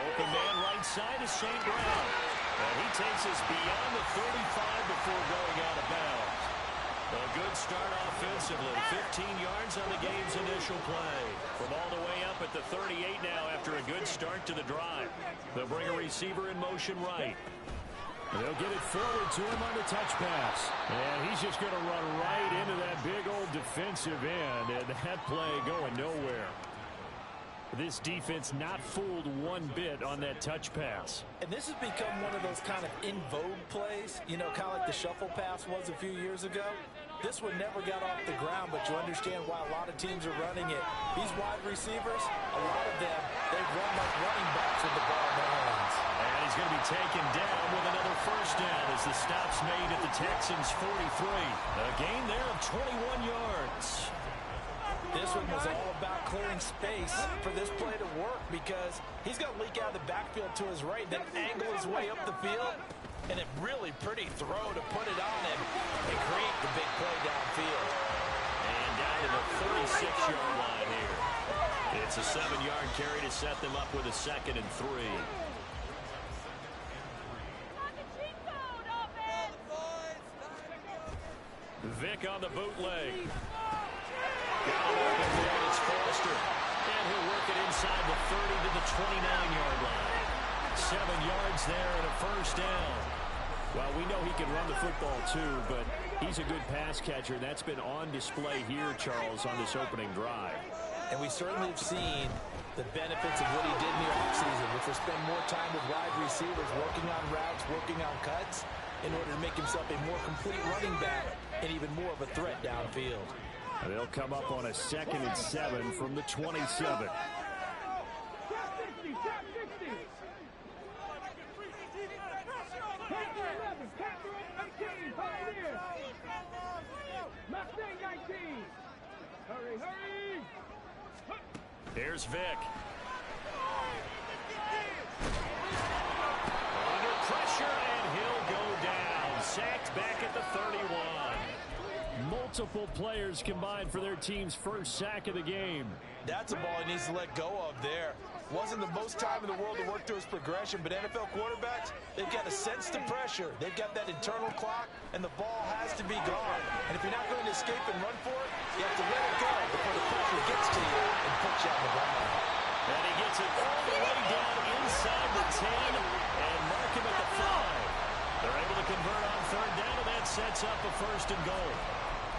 Open man right side is St. Brown. And he takes us beyond the 35 before going out of bounds. A good start offensively. 15 yards on the game's initial play. From all the way up at the 38 now after a good start to the drive. They'll bring a receiver in motion right. They'll get it forward to him on the touch pass. And he's just going to run right into that big old defensive end. And that play going nowhere. This defense not fooled one bit on that touch pass. And this has become one of those kind of in vogue plays, you know, kind of like the shuffle pass was a few years ago. This one never got off the ground, but you understand why a lot of teams are running it. These wide receivers, a lot of them, they run like running backs with the ball in their hands. And he's going to be taken down with another first down as the stop's made at the Texans' 43. A gain there of 21 yards. This one was all about clearing space for this play to work because he's going to leak out of the backfield to his right, then angle his way up the field, and a really pretty throw to put it on him and create the big play downfield. And down to the 36-yard line here. It's a 7-yard carry to set them up with a 2nd and 3. Vick on the bootleg. Got it open there, it's Foster. And he'll work it inside the 30 to the 29-yard line. 7 yards there and a first down. Well, we know he can run the football too, but he's a good pass catcher. That's been on display here, Charles, on this opening drive. And we certainly have seen the benefits of what he did in the offseason, which was spend more time with wide receivers, working on routes, working on cuts, in order to make himself a more complete running back and even more of a threat downfield. They'll come up on a 2nd and 7 from the 27. Here's Vick. Under pressure, and he'll go down. Sacked back at the 31. Multiple players combined for their team's first sack of the game. That's a ball he needs to let go of there. Wasn't the most time in the world to work through his progression, but NFL quarterbacks, they've got to sense the pressure. They've got that internal clock, and the ball has to be gone. And if you're not going to escape and run for it, you have to let it go before the pressure gets to you and puts you on the ground. And he gets it all the way down inside the 10 and mark him at the 5. They're able to convert on 3rd down, and that sets up a 1st and goal.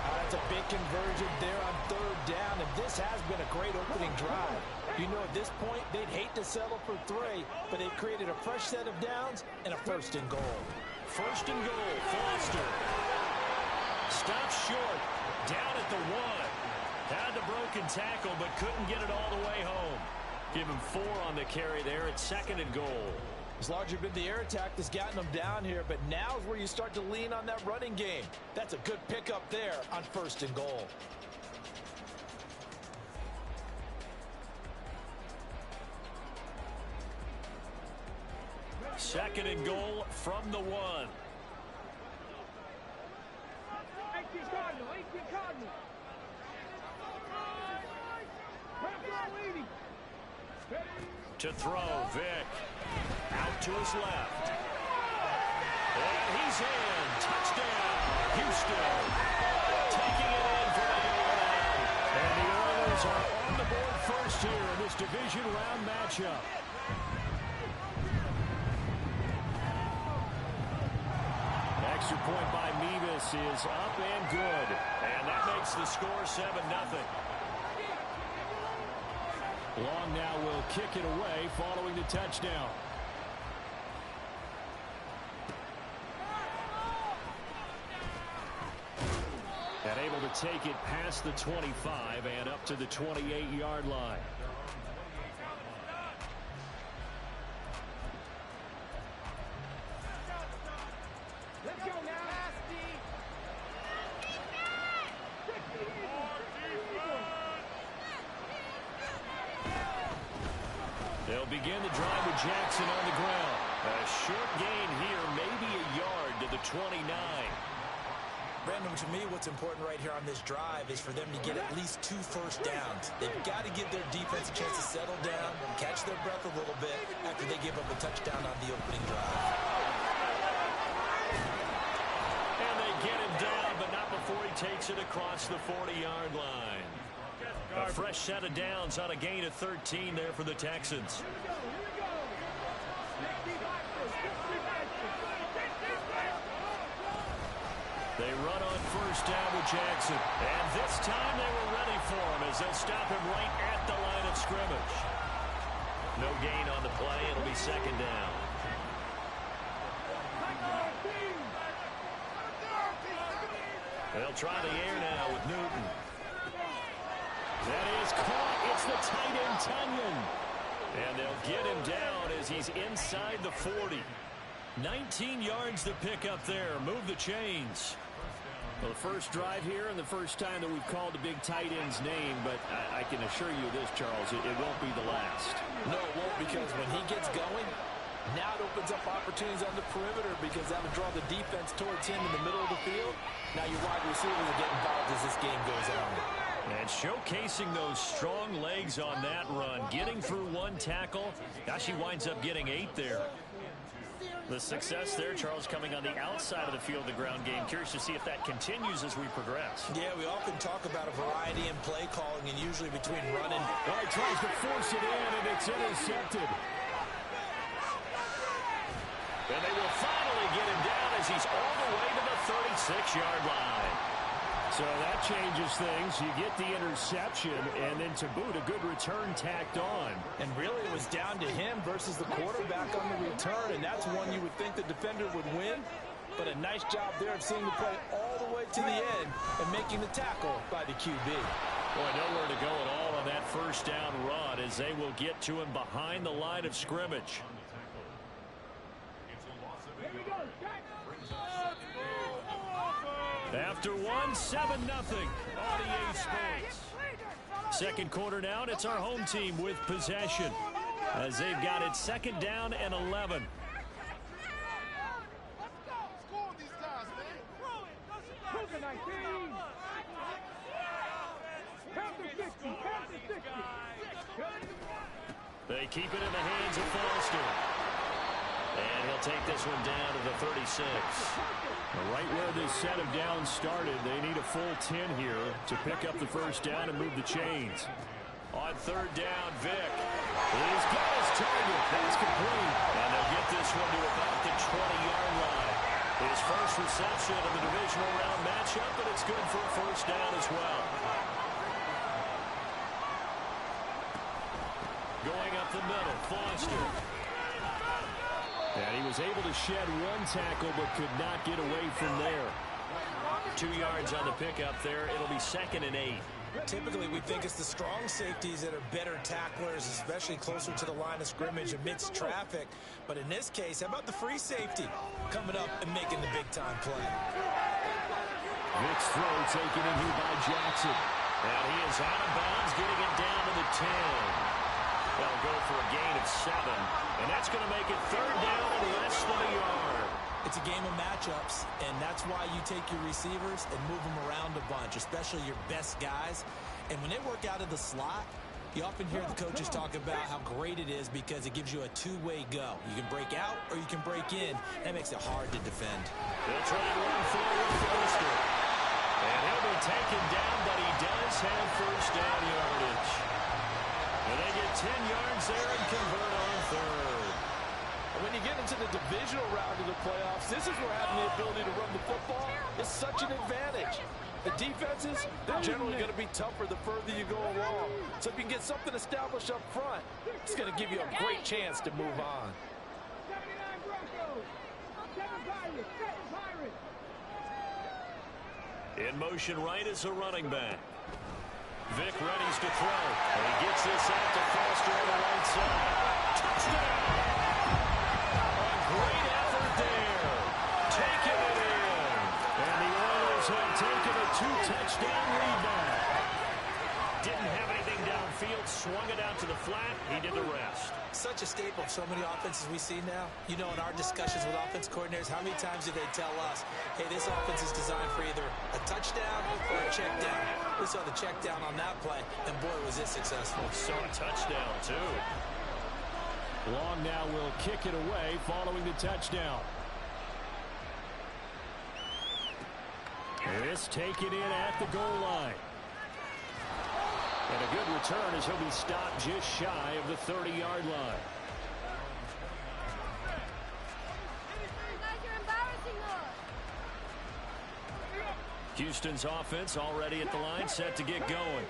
That's a big conversion there on 3rd down, and this has been a great opening drive. You know, at this point, they'd hate to settle for 3, but they've created a fresh set of downs and a 1st and goal. 1st and goal, Foster. Stops short, down at the 1. Had the broken tackle, but couldn't get it all the way home. Give him 4 on the carry there at 2nd and goal. It's largely been the air attack that's gotten them down here, but now is where you start to lean on that running game. That's a good pickup there on 1st and goal. Second and goal from the 1. To throw, Vick. Out to his left. And he's in. Touchdown, Houston. Taking it in for the out. And the Oilers are on the board first here in this division round matchup. Extra point by Mevis is up and good. And that makes the score 7-0. Long now will kick it away following the touchdown. And able to take it past the 25 and up to the 28-yard line. Let's go now. They'll begin the drive with Jackson on the ground. A short gain here, maybe a yard to the 29. Brandon, to me, what's important right here on this drive is for them to get at least 2 first downs. They've got to give their defense a chance to settle down and catch their breath a little bit after they give up a touchdown on the opening drive. And they get him down, but not before he takes it across the 40-yard line. A fresh set of downs on a gain of 13 there for the Texans. They run on first down with Jackson. And this time they were ready for him as they'll stop him right at the line of scrimmage. No gain on the play. It'll be second down. They'll try the air now with Newton. That is caught. It's the tight end, Tunyon. And they'll get him down as he's inside the 40. 19 yards to pick up there. Move the chains. Well, the first drive here and the first time that we've called the big tight end's name, but I can assure you this, Charles, it won't be the last. No, it won't, because when he gets going, now it opens up opportunities on the perimeter because that would draw the defense towards him in the middle of the field. Now your wide receivers will get involved as this game goes on. And showcasing those strong legs on that run, getting through one tackle. Gosh, he winds up getting 8 there. The success there, Charles, coming on the outside of the field, the ground game. Curious to see if that continues as we progress. Yeah, we often talk about a variety in play calling, and usually between running. Well, he tries to force it in, and it's intercepted. And they will finally get him down as he's all the way to the 36-yard line. So that changes things. You get the interception, and then to boot, a good return tacked on. And really, it was down to him versus the quarterback on the return, and that's one you would think the defender would win. But a nice job there of seeing the play all the way to the end and making the tackle by the QB. Boy, nowhere to go at all on that first down run as they will get to him behind the line of scrimmage. After 1, 7-0 on EA Sports. Second quarter now, and it's our home team with possession as they've got it second down and 11. They keep it in the hands of Foster. And he'll take this one down to the 36. Right where this set of downs started, they need a full 10 here to pick up the first down and move the chains. On third down, Vick. He's got his target. That's complete. And they'll get this one to about the 20-yard line. His first reception of the divisional round matchup, but it's good for a first down as well. Going up the middle, Foster. And he was able to shed one tackle, but could not get away from there. 2 yards on the pickup there. It'll be second and 8. Typically, we think it's the strong safeties that are better tacklers, especially closer to the line of scrimmage amidst traffic. But in this case, how about the free safety coming up and making the big-time play? Vick's throw taken in here by Jackson. And he is out of bounds, getting it down to the 10. They'll go for a gain of 7. And that's going to make it third down and less than a yard. It's a game of matchups, and that's why you take your receivers and move them around a bunch, especially your best guys. And when they work out of the slot, you often hear the coaches talk about how great it is because it gives you a two-way go. You can break out or you can break in. That makes it hard to defend. They'll try to run forward Foster. And he'll be taken down, but he does have first down yardage. And they get 10 yards there and convert on third. When you get into the divisional round of the playoffs, this is where having the ability to run the football is such an advantage. The defenses, they're generally going to be tougher the further you go along. So if you can get something established up front, it's going to give you a great chance to move on. In motion right is a running back. Vick readies to throw. And he gets this out to Foster on the right side. Touchdown! A great effort there. Taking it in. And the Oilers have taken a 2-touchdown lead back. Didn't have anything downfield. Swung it out to the flat. He did the rest. Such a staple of so many offenses we see now. You know, in our discussions with offense coordinators, how many times do they tell us, hey, this offense is designed for either a touchdown or a check down. We saw the check down on that play, and boy, was it successful. Some touchdown, too. Long now will kick it away following the touchdown. This taken in at the goal line. And a good return as he'll be stopped just shy of the 30-yard line. Houston's offense already at the line, set to get going.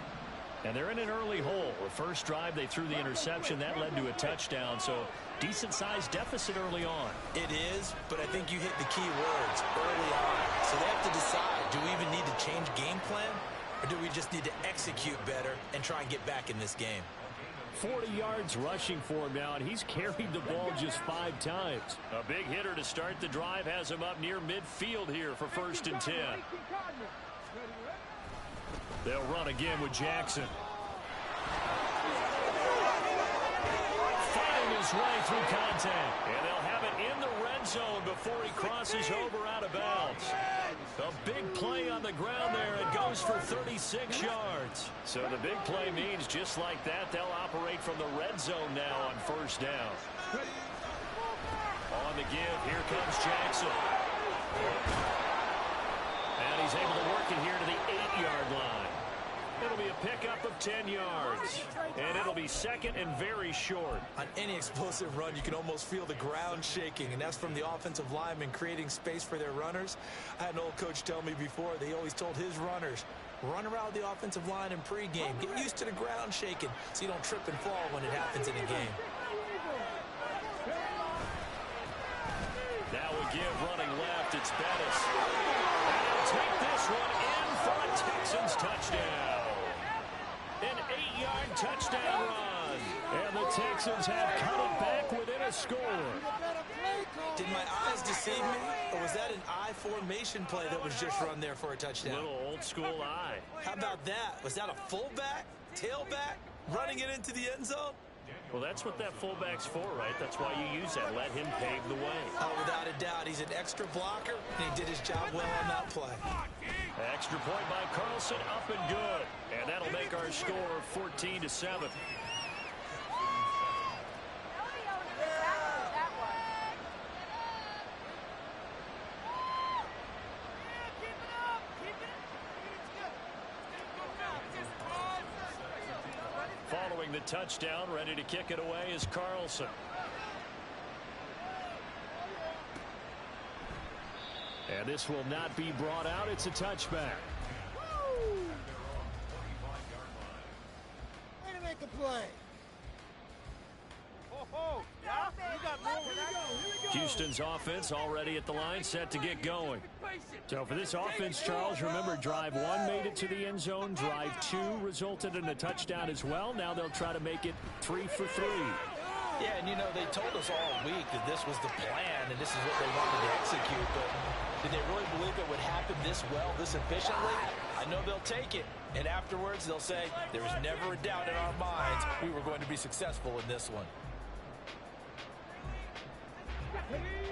And they're in an early hole. The first drive, they threw the interception. That led to a touchdown, so decent-sized deficit early on. It is, but I think you hit the key words early on. So they have to decide, do we even need to change game plan? Or do we just need to execute better and try and get back in this game? 40 yards rushing for him now, and he's carried the ball just 5 times. A big hitter to start the drive has him up near midfield here for 1st and 10. They'll run again with Jackson. Fighting his way through contact. And they'll have it in the red zone before he crosses over out of bounds. A big play on the ground there. It goes for 36 yards. So the big play means just like that, they'll operate from the red zone now on 1st down. On the give, here comes Jackson. And he's able to work it here to the 8-yard line. It'll be a pickup of 10 yards. And it'll be 2nd and very short. On any explosive run, you can almost feel the ground shaking, and that's from the offensive linemen creating space for their runners. I had an old coach tell me before, they always told his runners, run around the offensive line in pregame. Get used to the ground shaking so you don't trip and fall when it happens in a game. Now we give running left. It's Bettis. And he'll take this one in for a Texans touchdown. An 8-yard touchdown run. And the Texans have cut it back within a score. Did my eyes deceive me, or was that an I formation play that was just run there for a touchdown? Little old school eye. How about that? Was that a fullback, tailback, running it into the end zone? Well, that's what that fullback's for, right? That's why you use that. Let him pave the way. Oh, without a doubt. He's an extra blocker, and he did his job well on that play. Extra point by Carlson, up and good. And that'll make our score 14-7. Following the touchdown, ready to kick it away is Carlson. And this will not be brought out. It's a touchback. Way to make a play. Houston's offense already at the line, set to get going. So for this offense, Charles, remember drive 1 made it to the end zone. Drive 2 resulted in a touchdown as well. Now they'll try to make it 3 for 3. Yeah, and you know, they told us all week that this was the plan and this is what they wanted to execute, but did they really believe it would happen this well, this efficiently? I know they'll take it, and afterwards they'll say, there was never a doubt in our minds we were going to be successful in this one.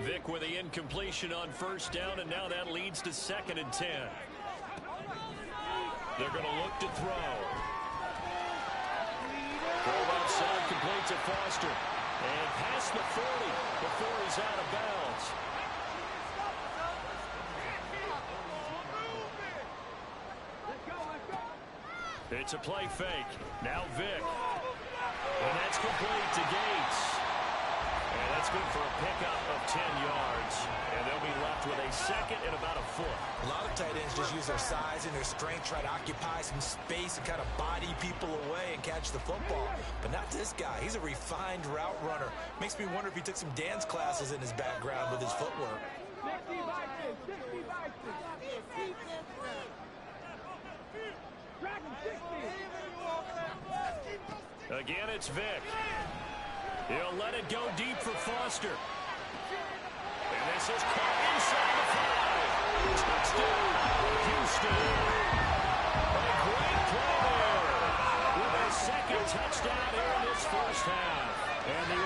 Vic with the incompletion on 1st down, and now that leads to 2nd and 10. They're going to look to throw. Throw outside, complete to Foster. And past the 40 before he's out of bounds. It's a play fake. Now Vic. And that's complete to Gates. And that's good for a pickup of 10 yards. And they'll be left with a 2nd and about a foot. A lot of tight ends just use their size and their strength, try to occupy some space and kind of body people away and catch the football. But not this guy. He's a refined route runner. Makes me wonder if he took some dance classes in his background with his footwork. Again, it's Vic. He'll let it go deep for Foster. And this is caught inside the 5. Touchdown, Houston. A great play there with a 2nd touchdown here in this 1st half. And the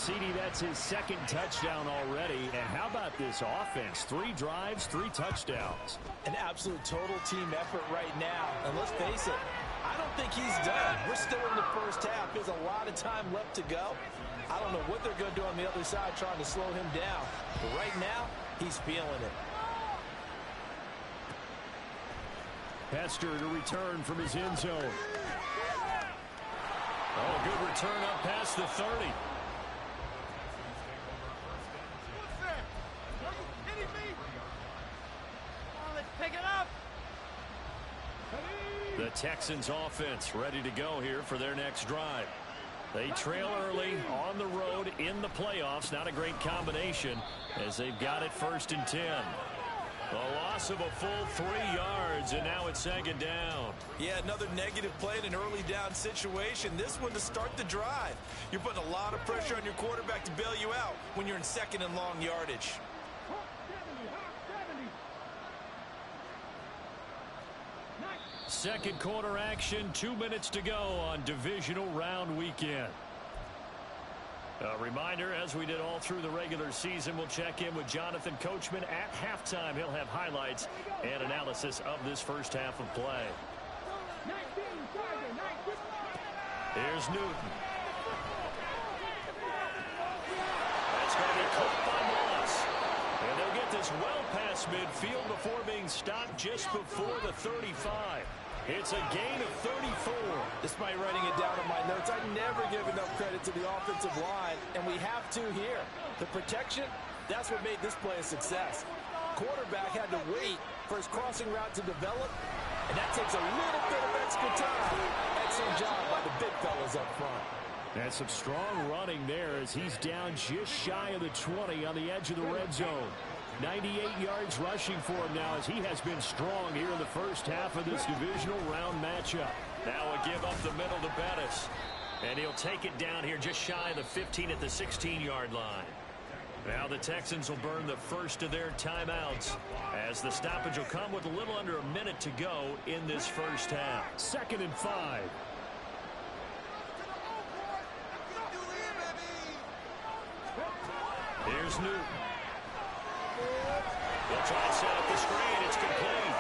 CD, that's his second touchdown already. And how about this offense? 3 drives, 3 touchdowns. An absolute total team effort right now. And let's face it, I don't think he's done. We're still in the first half. There's a lot of time left to go. I don't know what they're going to do on the other side trying to slow him down. But right now, he's feeling it. Hester to return from his end zone. Oh, good return up past the 30. The Texans offense ready to go here for their next drive. They trail early on the road in the playoffs. Not a great combination as they've got it 1st and 10. A loss of a full 3 yards, and now it's 2nd down. Yeah, another negative play in an early down situation. This one to start the drive. You're putting a lot of pressure on your quarterback to bail you out when you're in 2nd and long yardage. Second quarter action, 2 minutes to go on divisional round weekend. A reminder, as we did all through the regular season, we'll check in with Jonathan Coachman at halftime. He'll have highlights and analysis of this first half of play. Here's Newton. That's going to be caught by Moss. And they'll get this well past midfield before being stopped just before the 35. It's a gain of 34. Despite writing it down on my notes, I never give enough credit to the offensive line, and we have to here. The protection, that's what made this play a success. Quarterback had to wait for his crossing route to develop, and that takes a little bit of extra time. Excellent job by the big fellas up front. And some strong running there as he's down just shy of the 20 on the edge of the red zone. 98 yards rushing for him now as he has been strong here in the first half of this divisional round matchup. Now a give up the middle to Bettis. And he'll take it down here just shy of the 15 at the 16-yard line. Now the Texans will burn the first of their timeouts as the stoppage will come with a little under a minute to go in this first half. 2nd and 5. Here's Newton. They'll try and set up the screen. It's complete.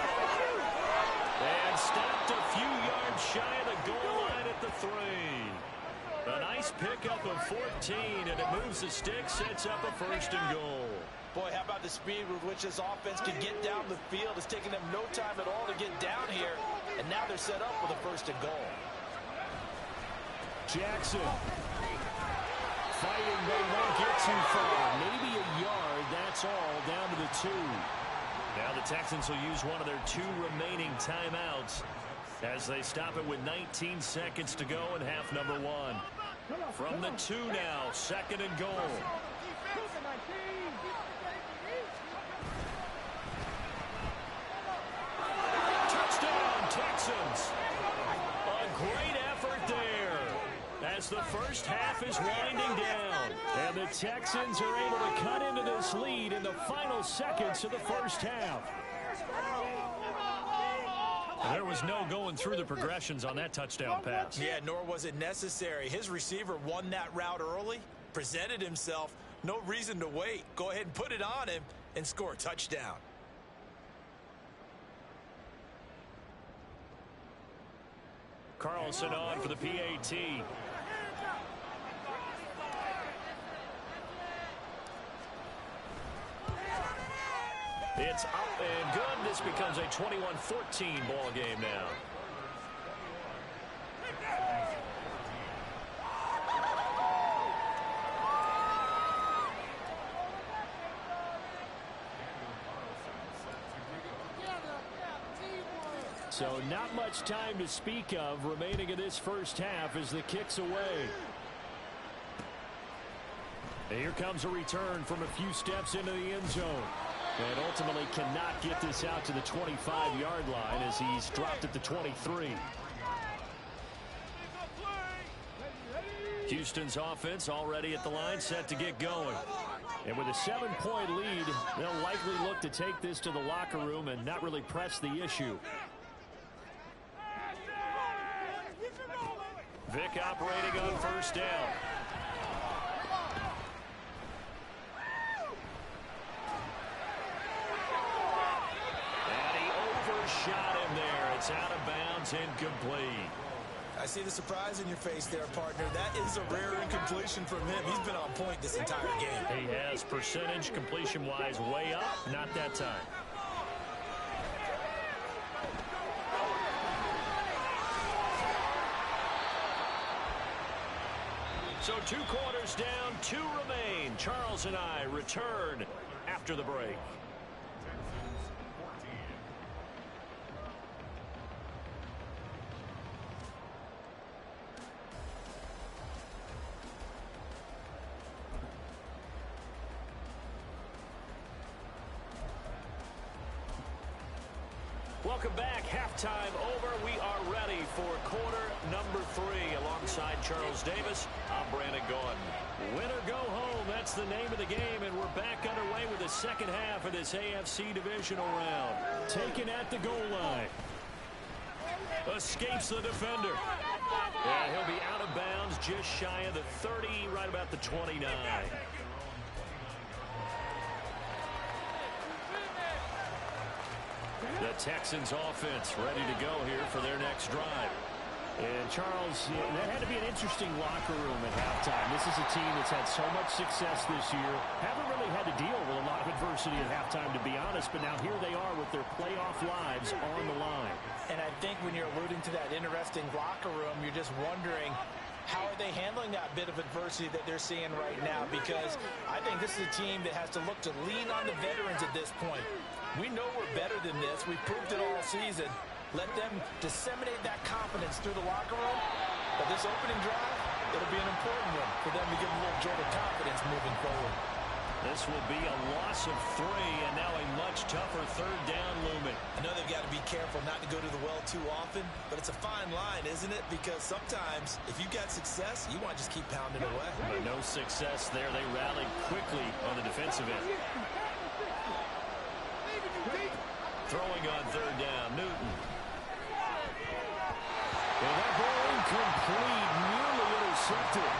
And stopped a few yards shy of the goal line at the 3. A nice pickup of 14, and it moves the stick, sets up a 1st and goal. Boy, how about the speed with which this offense can get down the field? It's taking them no time at all to get down here, and now they're set up with a 1st and goal. Jackson. Fighting, but he won't get too far. Maybe a yard, that's all, down to the 2. Now the Texans will use one of their 2 remaining timeouts as they stop it with 19 seconds to go in half number 1. From the 2 now, 2nd and goal. Touchdown, Texans. A great effort there as the first half is winding down. And the Texans are able to cut into this lead in the final seconds of the first half. There was no going through the progressions on that touchdown pass. Yeah, nor was it necessary. His receiver won that route early, presented himself. No reason to wait. Go ahead and put it on him and score a touchdown. Carlson on for the PAT. It's up and good. This becomes a 21-14 ball game now. So not much time to speak of remaining in this first half as the kick's away. And here comes a return from a few steps into the end zone. And ultimately cannot get this out to the 25-yard line as he's dropped at the 23. Houston's offense already at the line, set to get going. And with a 7-point lead, they'll likely look to take this to the locker room and not really press the issue. Vick operating on 1st down. shot him there. It's out of bounds, incomplete. I see the surprise in your face there, partner. That is a rare incompletion from him. He's been on point this entire game. He has percentage completion-wise way up. Not that time. So 2 quarters down, 2 remain. Charles and I return after the break. Welcome back. Halftime over. We are ready for quarter number 3. Alongside Charles Davis, I'm Brandon Gordon. Win or go home, that's the name of the game, and we're back underway with the second half of this AFC divisional round. Taken at the goal line. Escapes the defender. Yeah, he'll be out of bounds just shy of the 30, right about the 29. The Texans offense ready to go here for their next drive. And Charles, that had to be an interesting locker room at halftime. This is a team that's had so much success this year. Haven't really had to deal with a lot of adversity at halftime, to be honest. But now here they are with their playoff lives on the line. And I think when you're alluding to that interesting locker room, you're just wondering, how are they handling that bit of adversity that they're seeing right now? Because I think this is a team that has to look to lean on the veterans at this point. We know we're better than this. We've proved it all season. Let them disseminate that confidence through the locker room. But this opening drive, it'll be an important one for them to give them a little jolt of confidence moving forward. This will be a loss of 3, and now a much tougher third down looming. I know they've got to be careful not to go to the well too often, but it's a fine line, isn't it? Because sometimes, if you've got success, you want to just keep pounding away. But no success there. They rallied quickly on the defensive end. Throwing on third down, Newton. And that ball incomplete, nearly intercepted.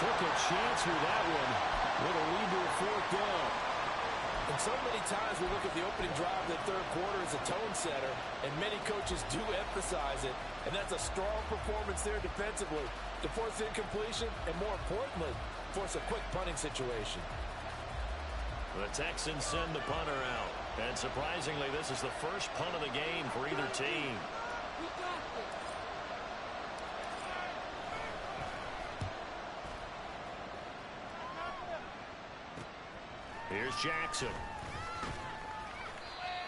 Took a chance with that one. With a lead to a 4th down. And so many times we look at the opening drive of the third quarter as a tone setter, and many coaches do emphasize it. And that's a strong performance there defensively to force incompletion and, more importantly, force a quick punting situation. The Texans send the punter out. And surprisingly, this is the first punt of the game for either team. Here's Jackson.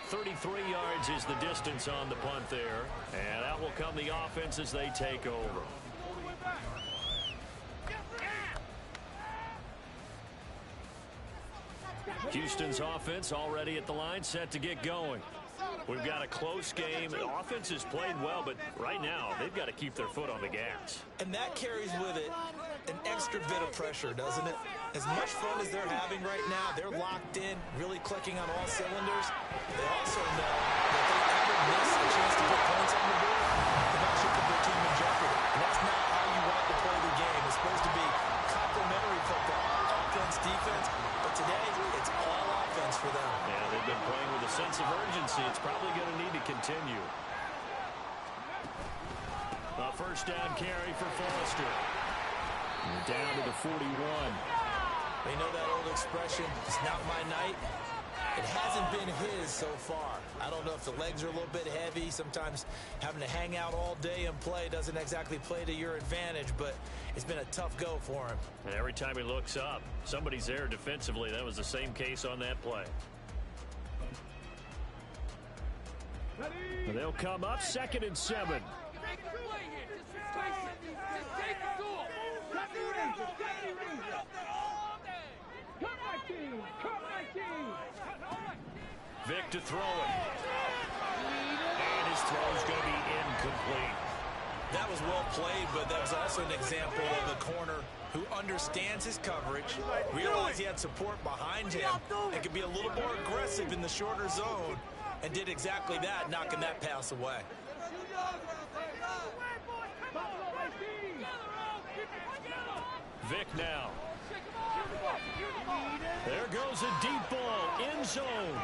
33 yards is the distance on the punt there. And out will come the offense as they take over. Houston's offense already at the line, set to get going. We've got a close game. The offense has played well, but right now they've got to keep their foot on the gas. And that carries with it an extra bit of pressure, doesn't it? As much fun as they're having right now, they're locked in, really clicking on all cylinders. They also know that if they ever miss a chance to put points on the board, that should put their team in jeopardy. And that's not how you want to play the game. It's supposed to be complementary football, offense, defense. But today, it's all offense for them. Yeah, they've been playing with a sense of urgency. It's probably going to need to continue. A first down carry for Foster. And down to the 41. They know that old expression, it's not my night. It hasn't been his so far. I don't know if the legs are a little bit heavy. Sometimes having to hang out all day and play doesn't exactly play to your advantage, but it's been a tough go for him. And every time he looks up, somebody's there defensively. That was the same case on that play. And they'll come up 2nd and 7. Vic to throw it. And his throw's going to be incomplete. That was well played, but that was also an example of a corner who understands his coverage, realized he had support behind him, and could be a little more aggressive in the shorter zone, and did exactly that, knocking that pass away. Vic now. There goes a deep ball, end zone.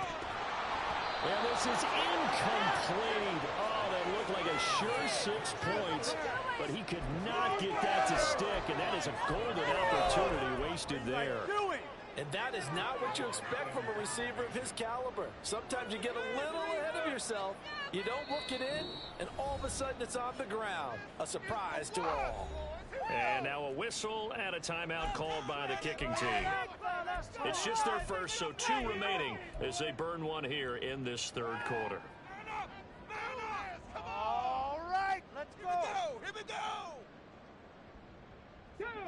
And this is incomplete. Oh, that looked like a sure 6 points, but he could not get that to stick, and that is a golden opportunity wasted there. And that is not what you expect from a receiver of his caliber. Sometimes you get a little ahead of yourself. You don't look it in, and all of a sudden it's on the ground. A surprise to all. And now a whistle and a timeout called by the kicking team. It's just their first, so 2 remaining as they burn one here in this third quarter. All right, let's go. Here we go.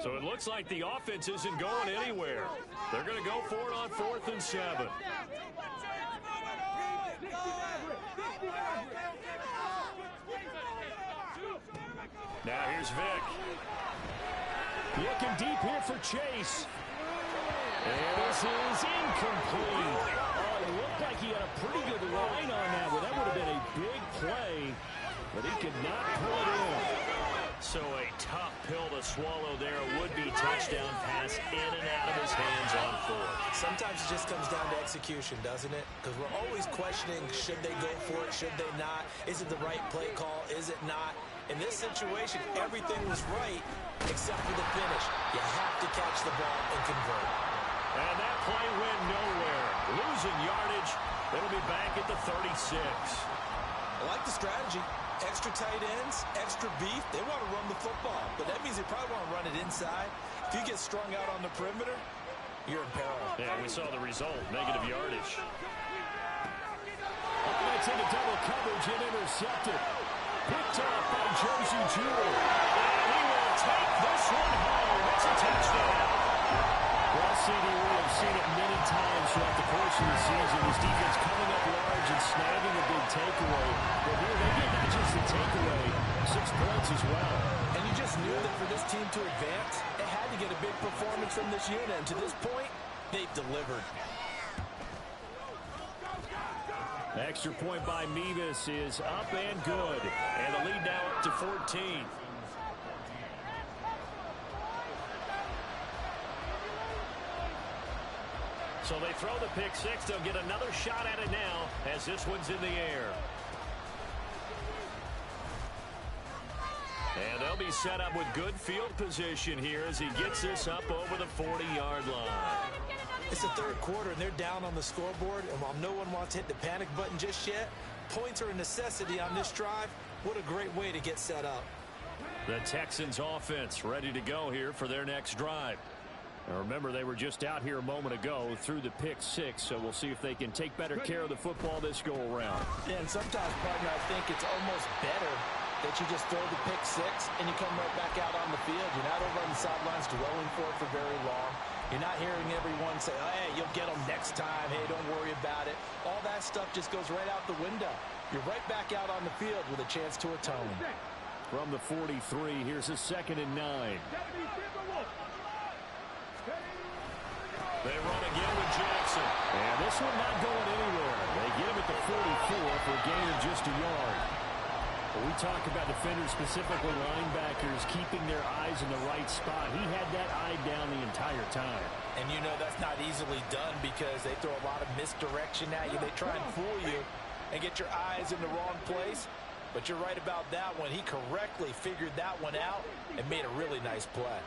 So it looks like the offense isn't going anywhere. They're going to go for it on 4th and 7. Now here's Vick. Looking deep here for Chase. And this is incomplete. Oh, it looked like he had a pretty good line on that one. That would have been a big play, but he could not pull it in. So a tough pill to swallow there. A would-be touchdown pass in and out of his hands on 4th. Sometimes it just comes down to execution, doesn't it? Because we're always questioning, should they go for it, should they not? Is it the right play call, is it not? In this situation, everything was right except for the finish. You have to catch the ball and convert. And that play went nowhere. Losing yardage. It'll be back at the 36. I like the strategy. Extra tight ends, extra beef. They want to run the football, but that means they probably want to run it inside. If you get strung out on the perimeter, you're in peril. Yeah, we saw the result. Negative yardage. That's into double coverage and intercepted. Picked off by Jersey Jewell. And he will take this one home. It's a touchdown. Well, CD, we have seen it many times throughout the course of the season. This defense coming up large and snagging a big takeaway. But here, they get not just the takeaway, 6 points as well. And you just knew that for this team to advance, it had to get a big performance from this unit. And to this point, they've delivered. Extra point by Mevis is up and good. And the lead now up to 14. So they throw the pick 6. They'll get another shot at it now as this one's in the air. And they'll be set up with good field position here as he gets this up over the 40-yard line. It's the third quarter, and they're down on the scoreboard. And while no one wants to hit the panic button just yet, points are a necessity on this drive. What a great way to get set up. The Texans offense ready to go here for their next drive. Now remember, they were just out here a moment ago through the pick 6, so we'll see if they can take better care of the football this go-around. Yeah, and sometimes, partner, I think it's almost better that you just throw the pick 6 and you come right back out on the field. You're not over on the sidelines dwelling for it for very long. You're not hearing everyone say, oh, hey, you'll get them next time. Hey, don't worry about it. All that stuff just goes right out the window. You're right back out on the field with a chance to atone. From the 43, here's a 2nd and 9. They run again with Jackson. And this one not going anywhere. They get him at the 44 for a gain of just a yard. But we talk about defenders, specifically linebackers, keeping their eyes in the right spot. He had that eye down the entire time. And you know that's not easily done because they throw a lot of misdirection at you. They try and fool you and get your eyes in the wrong place. But you're right about that one. He correctly figured that one out and made a really nice play.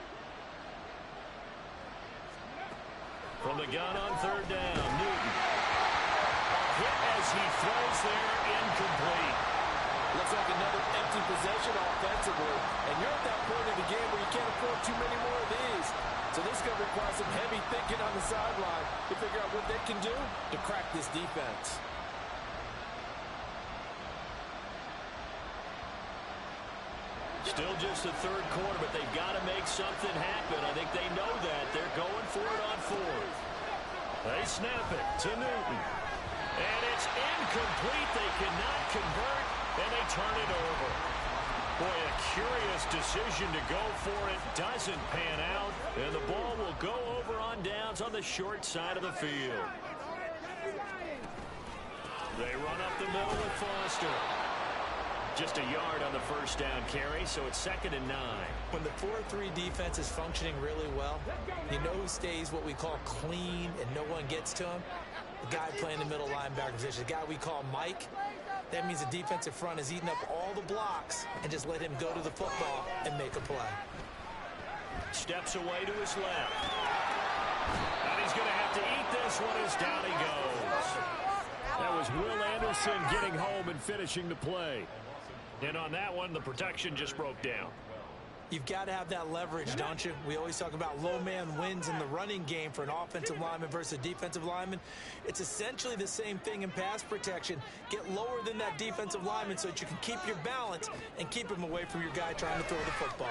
From the gun on 3rd down, Newton. A hit as he throws there, incomplete. Looks like another empty possession offensively. And you're at that point in the game where you can't afford too many more of these. So this is going to require some heavy thinking on the sideline to figure out what they can do to crack this defense. Still just the third quarter, but they've got to make something happen. I think they know that. They're going for it on 4th. They snap it to Newton. And it's incomplete. They cannot convert, and they turn it over. Boy, a curious decision to go for it. Doesn't pan out, and the ball will go over on downs on the short side of the field. They run up the middle with Foster. Just a yard on the first down carry, so it's 2nd and 9. When the 4-3 defense is functioning really well, you know who stays what we call clean and no one gets to him? the guy playing the middle linebacker position, the guy we call Mike. That means the defensive front is eating up all the blocks and just let him go to the football and make a play. Steps away to his left. And he's going to have to eat this one as down he goes. That was Will Anderson getting home and finishing the play. And on that one, the protection just broke down. You've got to have that leverage, don't you? We always talk about low man wins in the running game for an offensive lineman versus a defensive lineman. It's essentially the same thing in pass protection. Get lower than that defensive lineman so that you can keep your balance and keep him away from your guy trying to throw the football.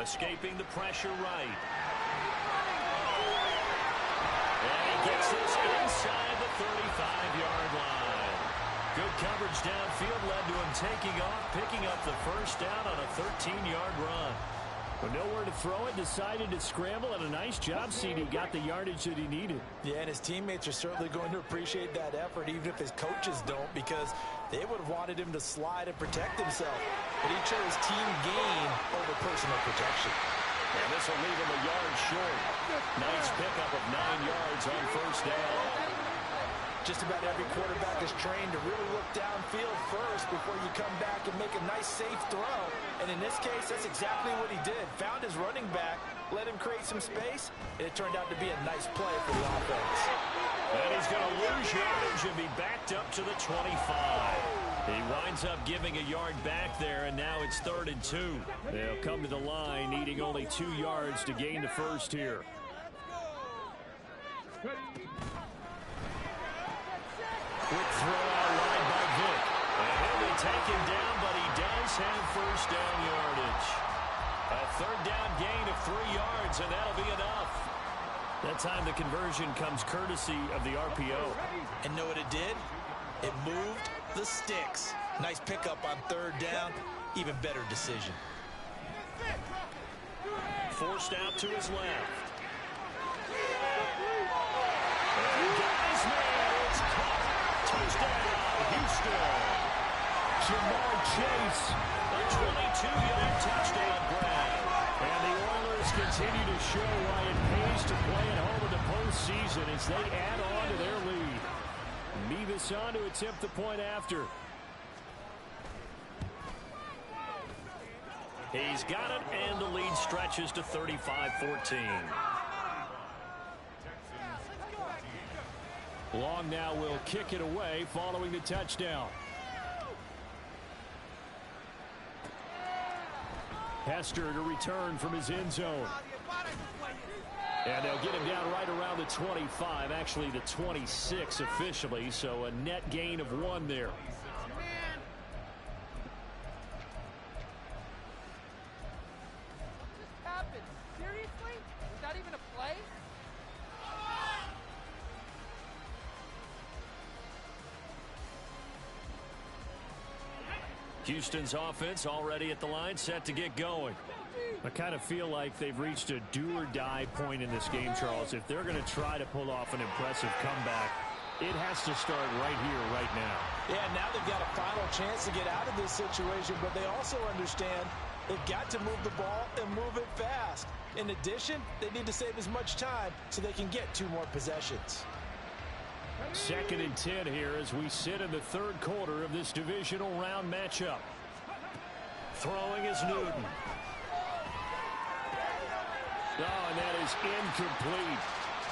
Escaping the pressure right. And he gets this inside the 35-yard line. Good coverage downfield led to him taking off, picking up the first down on a 13-yard run. But nowhere to throw it, decided to scramble, and a nice job seeing he got the yardage that he needed. Yeah, and his teammates are certainly going to appreciate that effort, even if his coaches don't, because they would have wanted him to slide and protect himself. But he chose team gain over personal protection. And this will leave him a yard short. Nice pickup of 9 yards on first down. Just about every quarterback is trained to really look downfield first before you come back and make a nice, safe throw. And in this case, that's exactly what he did. Found his running back, let him create some space, and it turned out to be a nice play for the offense. And he's going to lose yardage and be backed up to the 25. He winds up giving a yard back there, and now it's 3rd and 2. They'll come to the line, needing only 2 yards to gain the first here. Quick throw out wide by Vick. And he'll be taken down, but he does have first down yardage. A 3rd down gain of 3 yards, and that'll be enough. That time the conversion comes courtesy of the RPO. And know what it did? It moved the sticks. Nice pickup on 3rd down. Even better decision. Forced out to his left. And guys, man, it's caught. Touchdown, Houston. Jamar Chase. A 22-yard touchdown grab. And the Oilers continue to show why it pays to play at home in the postseason as they add on to their lead. Mevis on to attempt the point after. He's got it, and the lead stretches to 35-14. Long now will kick it away following the touchdown. Hester to return from his end zone. And they'll get him down right around the 25, actually the 26 officially, so a net gain of 1 there. Houston's offense already at the line, set to get going. I kind of feel like they've reached a do-or-die point in this game, Charles. If they're going to try to pull off an impressive comeback, it has to start right here, right now. Yeah, now they've got a final chance to get out of this situation, but they also understand they've got to move the ball and move it fast. In addition, they need to save as much time so they can get 2 more possessions. 2nd and 10 here as we sit in the 3rd quarter of this divisional round matchup. Throwing is Newton. Oh, and that is incomplete.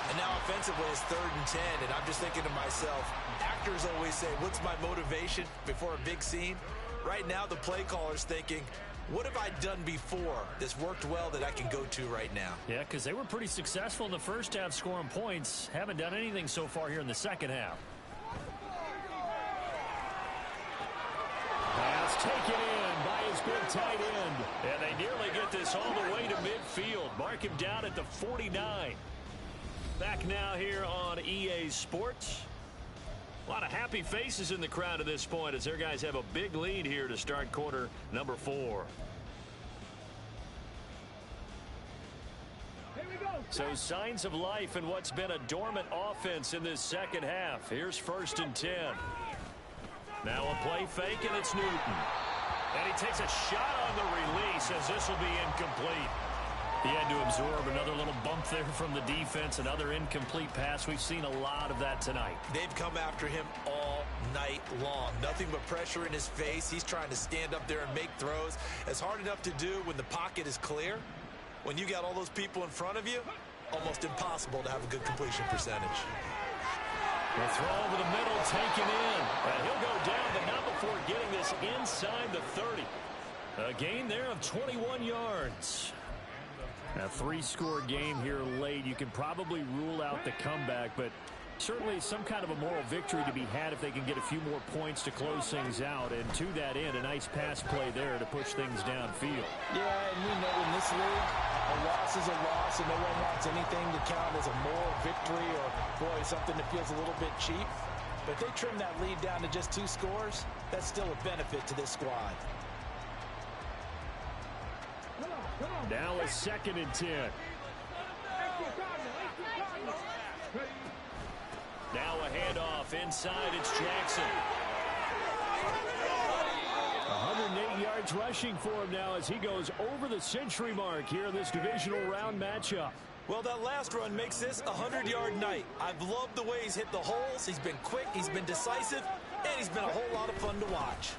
And now offensively it's 3rd and 10, and I'm just thinking to myself, actors always say, what's my motivation before a big scene? Right now the play caller's thinking, what have I done before that's worked well that I can go to right now? Yeah, because they were pretty successful in the first half scoring points. Haven't done anything so far here in the second half. Pass taken in by his big tight end. And they nearly get this all the way to midfield. Mark him down at the 49. Back now here on EA Sports. A lot of happy faces in the crowd at this point as their guys have a big lead here to start quarter number 4. So signs of life in what's been a dormant offense in this second half. Here's 1st and 10. Now a play fake, and it's Newton. And he takes a shot on the release as this will be incomplete. He had to absorb another little bump there from the defense, another incomplete pass. We've seen a lot of that tonight. They've come after him all night long. Nothing but pressure in his face. He's trying to stand up there and make throws. It's hard enough to do when the pocket is clear. When you got all those people in front of you, almost impossible to have a good completion percentage. The throw over the middle, taken in. And he'll go down, but not before getting this inside the 30. A gain there of 21 yards. A three-score game here late. You can probably rule out the comeback, but certainly some kind of a moral victory to be had if they can get a few more points to close things out. And to that end, a nice pass play there to push things downfield. Yeah, and we know in this league, a loss is a loss, and no one wants anything to count as a moral victory or, boy, something that feels a little bit cheap. But if they trim that lead down to just 2 scores, that's still a benefit to this squad. Now a 2nd and 10. Now a handoff inside. It's Jackson. 108 yards rushing for him now as he goes over the century mark here in this divisional round matchup. Well, that last run makes this a 100-yard night. I've loved the way he's hit the holes. He's been quick, he's been decisive, and he's been a whole lot of fun to watch.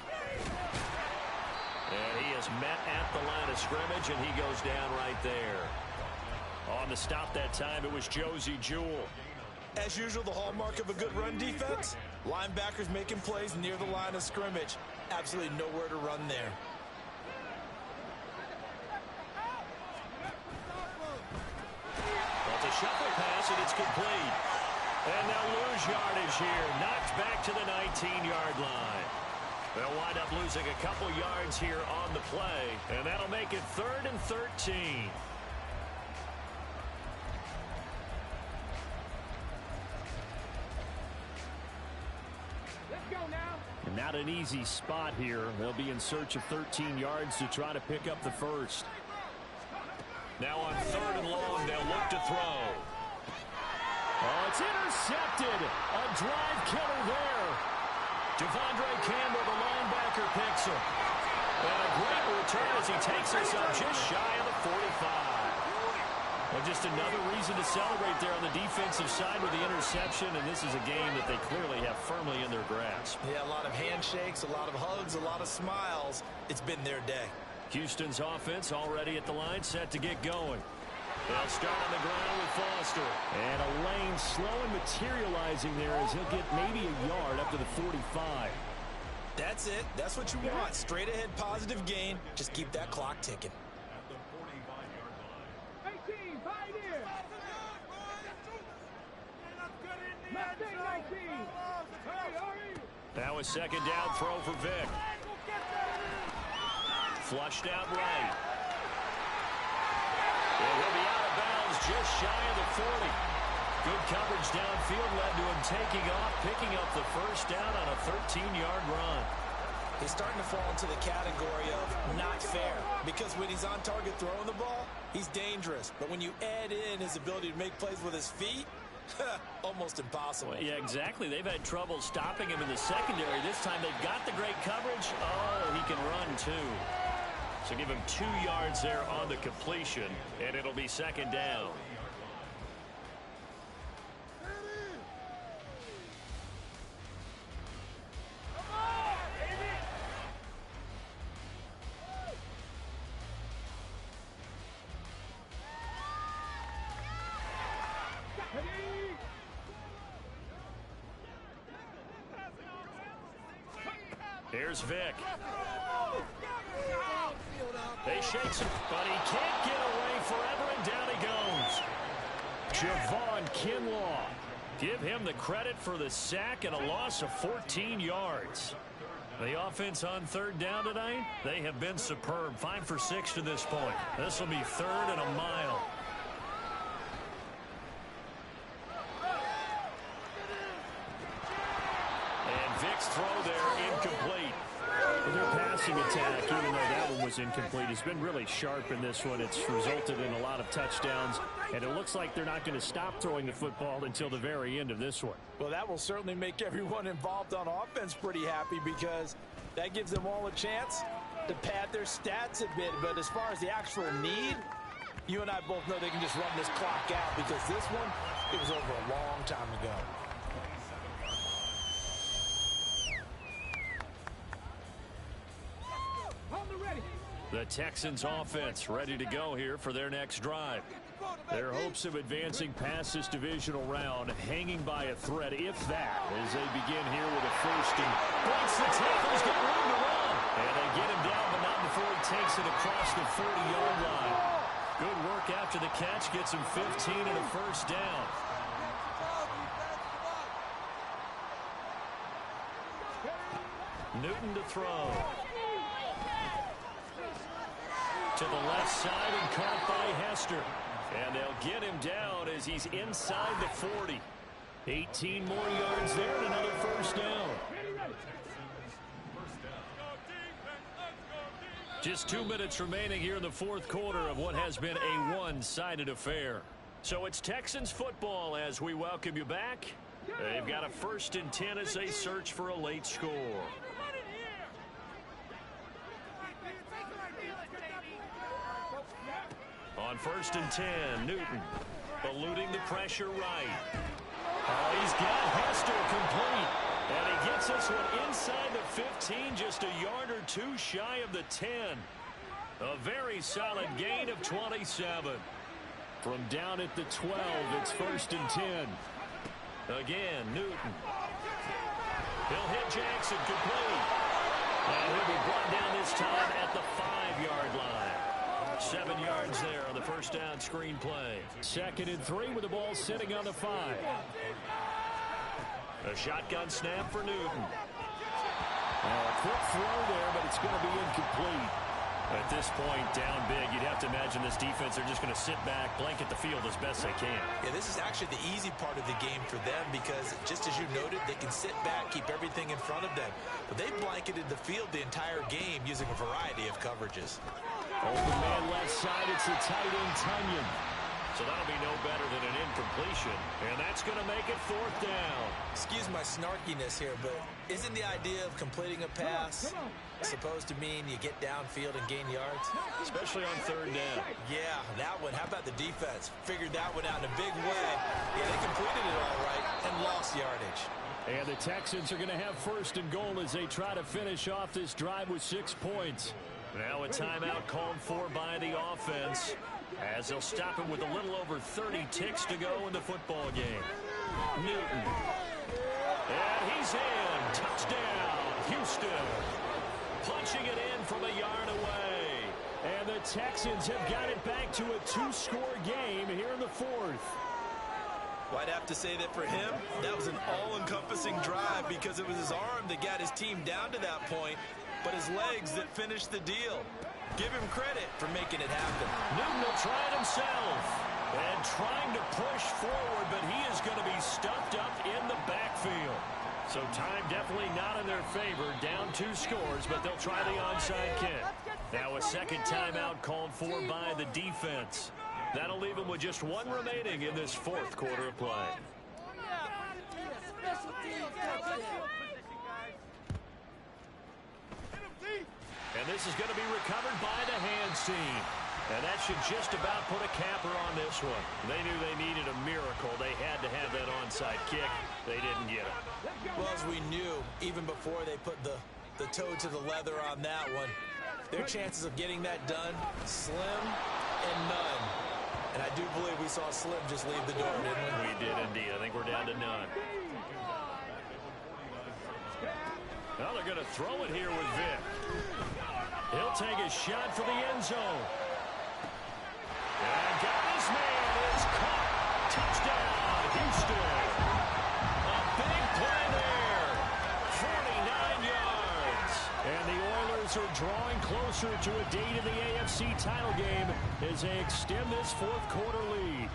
And he is met at the line of scrimmage, and he goes down right there. On the stop that time, it was Josie Jewell. As usual, the hallmark of a good run defense, linebackers making plays near the line of scrimmage. Absolutely nowhere to run there. Well, it's a shuffle pass, and it's complete. And they'll lose yardage here. Knocked back to the 19-yard line. They'll wind up losing a couple yards here on the play, and that'll make it 3rd and 13. Let's go now. And not an easy spot here. They'll be in search of 13 yards to try to pick up the first. Now on 3rd and long, they'll look to throw. Oh, it's intercepted. A drive killer there. Devondre Campbell, the linebacker, picks him. And a great return as he takes us up just shy of the 45. Well, just another reason to celebrate there on the defensive side with the interception, and this is a game that they clearly have firmly in their grasp. Yeah, a lot of handshakes, a lot of hugs, a lot of smiles. It's been their day. Houston's offense already at the line, set to get going. They'll start on the ground with Foster. And a lane slow and materializing there as he'll get maybe a yard up to the 45. That's it. That's what you want. Straight ahead positive gain. Just keep that clock ticking. 18, pioneer. Now a 2nd down throw for Vic. Flushed out right. And he'll be out of bounds just shy of the 40. Good coverage downfield led to him taking off, picking up the first down on a 13-yard run. He's starting to fall into the category of not fair, because when he's on target throwing the ball, he's dangerous. But when you add in his ability to make plays with his feet, almost impossible. Well, yeah, exactly. They've had trouble stopping him in the secondary. This time they've got the great coverage. Oh, he can run too. So give him 2 yards there on the completion, and it'll be 2nd down. Here's Vic. They shakes him, but he can't get away forever, and down he goes. Javon Kinlaw. Give him the credit for the sack and a loss of 14 yards. The offense on 3rd down tonight, they have been superb. 5 for 6 to this point. This will be 3rd and a mile. And Vic's throw there incomplete. Their passing attack, even though that one was incomplete, has been really sharp in this one. It's resulted in a lot of touchdowns, and it looks like they're not going to stop throwing the football until the very end of this one. Well, that will certainly make everyone involved on offense pretty happy, because that gives them all a chance to pad their stats a bit. But as far as the actual need, You and I both know they can just run this clock out because this one, it was over a long time ago. The Texans offense ready to go here for their next drive. Their hopes of advancing past this divisional round hanging by a thread, if that, as they begin here with a first and once the tackle's got room to run. And they get him down, but not before he takes it across the 40-yard line. Good work after the catch, gets him 15 and a first down. Newton to throw. To the left side and caught by Hester. And they'll get him down as he's inside the 40. 18 more yards there and another first down. Just 2 minutes remaining here in the fourth quarter of what has been a one-sided affair. So it's Texans football as we welcome you back. They've got a 1st and 10 as they search for a late score. On 1st and 10, Newton eluding the pressure right. Oh, he's got Hester complete. And he gets this one inside the 15, just a yard or two shy of the 10. A very solid gain of 27. From down at the 12, it's 1st and 10. Again, Newton. He'll hit Jackson complete. And he'll be brought down this time at the 5-yard line. 7 yards there on the first down screen play. 2nd and 3 with the ball sitting on the 5. A shotgun snap for Newton. A quick throw there, but it's going to be incomplete. At this point, down big, you'd have to imagine this defense are just going to sit back, blanket the field as best they can. Yeah, this is actually the easy part of the game for them because, just as you noted, they can sit back, keep everything in front of them. But they blanketed the field the entire game using a variety of coverages. Open man left side, it's the tight end, Tunyon. So that'll be no better than an incompletion. And that's going to make it 4th down. Excuse my snarkiness here, but isn't the idea of completing a pass supposed to mean you get downfield and gain yards? Especially on 3rd down. Yeah, that one. How about the defense? Figured that one out in a big way. Yeah, they completed it all right and lost yardage. And the Texans are going to have 1st and goal as they try to finish off this drive with 6 points. Now a timeout called for by the offense as they'll stop it with a little over 30 ticks to go in the football game. Newton. And he's in. Touchdown, Houston. Punching it in from a yard away. And the Texans have got it back to a 2-score game here in the 4th. Well, I'd have to say that for him, that was an all-encompassing drive because it was his arm that got his team down to that point, but his legs that finished the deal. Give him credit for making it happen. Newton will try it himself. And trying to push forward, but he is going to be stuffed up in the backfield. So time definitely not in their favor. Down 2 scores, but they'll try the onside kick. Now a second timeout called for by the defense. That'll leave them with just 1 remaining in this 4th quarter of play. And this is going to be recovered by the hands team. And that should just about put a capper on this one. They knew they needed a miracle. They had to have that onside kick. They didn't get it. Well, as we knew, even before they put the toe to the leather on that one, their chances of getting that done, slim and none. And I do believe we saw Slim just leave the door, didn't we? We did indeed. I think we're down to none. Now they're going to throw it here with Vick. He'll take a shot for the end zone. And got his man. It's caught. Touchdown, Houston. A big play there. 49 yards. And the Oilers are drawing closer to a date in the AFC title game as they extend this 4th quarter lead.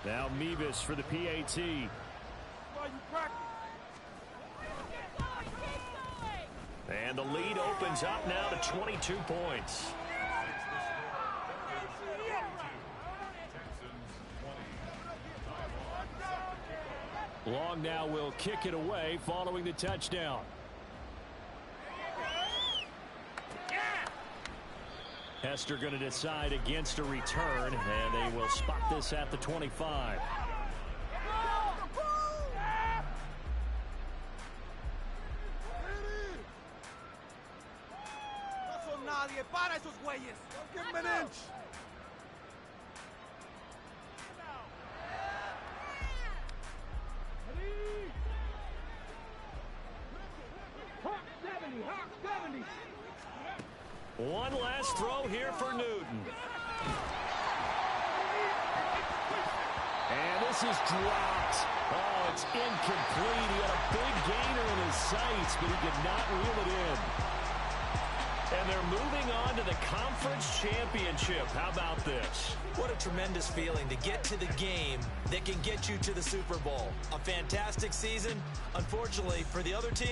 Now Mevis for the PAT. And the lead opens up now to 22 points. Long now will kick it away following the touchdown. Hester going to decide against a return, and they will spot this at the 25. Para esos güeyes. Give him an inch. Hawk 70, Hawk 70. One last throw here for Newton. And this is dropped. Oh, it's incomplete. He had a big gainer in his sights, but he did not reel it in. And they're moving on to the conference championship. How about this? What a tremendous feeling to get to the game that can get you to the Super Bowl. A fantastic season. Unfortunately, for the other team,